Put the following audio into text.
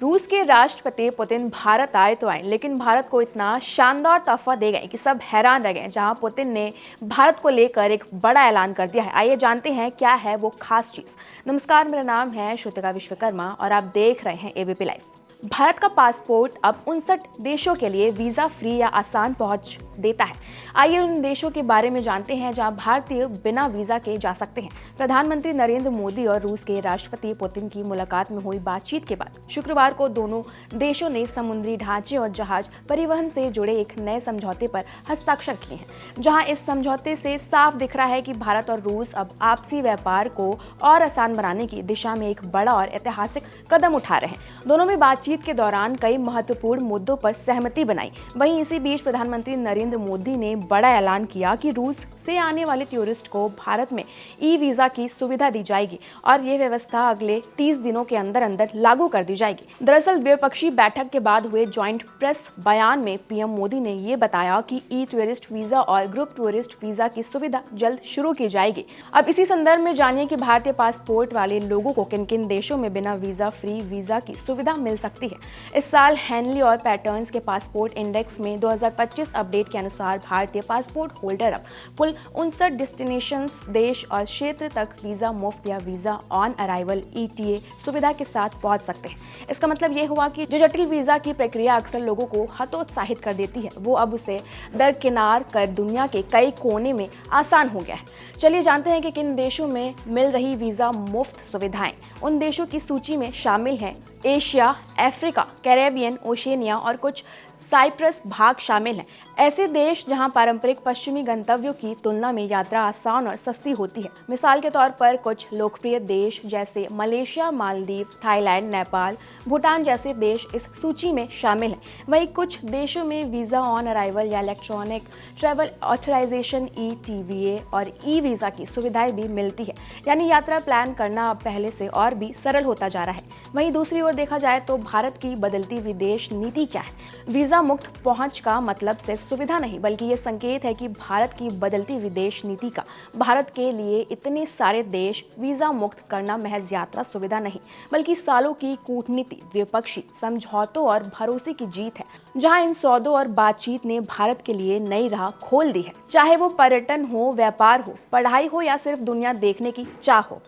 रूस के राष्ट्रपति पुतिन भारत आए तो आए, लेकिन भारत को इतना शानदार तोहफा दे गए कि सब हैरान रह गए। जहां पुतिन ने भारत को लेकर एक बड़ा ऐलान कर दिया है। आइए जानते हैं क्या है वो खास चीज। नमस्कार, मेरा नाम है श्रुतिका विश्वकर्मा और आप देख रहे हैं एबीपी लाइव। भारत का पासपोर्ट अब 59 देशों के लिए वीजा फ्री या आसान पहुंच देता है। आइए उन देशों के बारे में जानते हैं जहां भारतीय बिना वीजा के जा सकते हैं। प्रधानमंत्री नरेंद्र मोदी और रूस के राष्ट्रपति पुतिन की मुलाकात में हुई बातचीत के बाद शुक्रवार को दोनों देशों ने समुद्री ढांचे और जहाज परिवहन से जुड़े एक नए समझौते पर हस्ताक्षर किए हैं, जहां इस समझौते से साफ दिख रहा है कि भारत और रूस अब आपसी व्यापार को और आसान बनाने की दिशा में एक बड़ा और ऐतिहासिक कदम उठा रहे हैं। दोनों में बातचीत के दौरान कई महत्वपूर्ण मुद्दों पर सहमति बनाई। वहीं इसी बीच प्रधानमंत्री नरेंद्र मोदी ने बड़ा ऐलान किया कि रूस से आने वाले टूरिस्ट को भारत में ई वीजा की सुविधा दी जाएगी और ये व्यवस्था अगले 30 दिनों के अंदर अंदर लागू कर दी जाएगी। दरअसल द्विपक्षीय बैठक के बाद हुए ज्वाइंट प्रेस बयान में पीएम मोदी ने ये बताया कि ई टूरिस्ट वीजा और ग्रुप टूरिस्ट वीजा की सुविधा जल्द शुरू की जाएगी। अब इसी संदर्भ में जानिए कि भारतीय पासपोर्ट वाले लोगों को किन किन देशों में बिना वीजा फ्री वीजा की सुविधा मिल सकती है। इस साल हैनली और पैटर्न्स के पासपोर्ट इंडेक्स में 2025 अपडेट के अनुसार भारतीय पासपोर्ट होल्डर अब कुल 59 डेस्टिनेशंस, देश और क्षेत्र तक वीजा मुफ्त या वीजा ऑन अराइवल ETA सुविधा के साथ पहुंच सकते हैं। इसका मतलब ये हुआ कि जो जटिल वीजा की प्रक्रिया अक्सर लोगों को हतोत्साहित कर देती है, वो अब उसे दरकिनार कर दुनिया के कई कोने में आसान हो गया है। चलिए जानते हैं कि किन देशों में मिल रही वीजा मुफ्त सुविधाएं। उन देशों की सूची में शामिल हैं एशिया, अफ्रीका, कैरेबियन, ओशिनिया और कुछ साइप्रस भाग शामिल हैं। ऐसे देश जहां पारंपरिक पश्चिमी गंतव्यों की तुलना में यात्रा आसान और सस्ती होती है। मिसाल के तौर पर कुछ लोकप्रिय देश जैसे मलेशिया, मालदीव, थाईलैंड, नेपाल, भूटान जैसे देश इस सूची में शामिल हैं। वहीं कुछ देशों में वीजा ऑन अराइवल या इलेक्ट्रॉनिक ट्रैवल ऑथराइजेशन ETVA और ई वीजा की सुविधाएं भी मिलती है। यानी यात्रा प्लान करना अब पहले से और भी सरल होता जा रहा है। वहीं दूसरी ओर देखा जाए तो भारत की बदलती विदेश नीति क्या है। वीजा मुक्त पहुंच का मतलब सिर्फ सुविधा नहीं, बल्कि ये संकेत है कि भारत की बदलती विदेश नीति का भारत के लिए इतने सारे देश वीजा मुक्त करना महज यात्रा सुविधा नहीं, बल्कि सालों की कूटनीति, द्विपक्षीय समझौतों और भरोसे की जीत है। जहां इन सौदों और बातचीत ने भारत के लिए नई राह खोल दी है, चाहे वो पर्यटन हो, व्यापार हो, पढ़ाई हो या सिर्फ दुनिया देखने की चाह हो।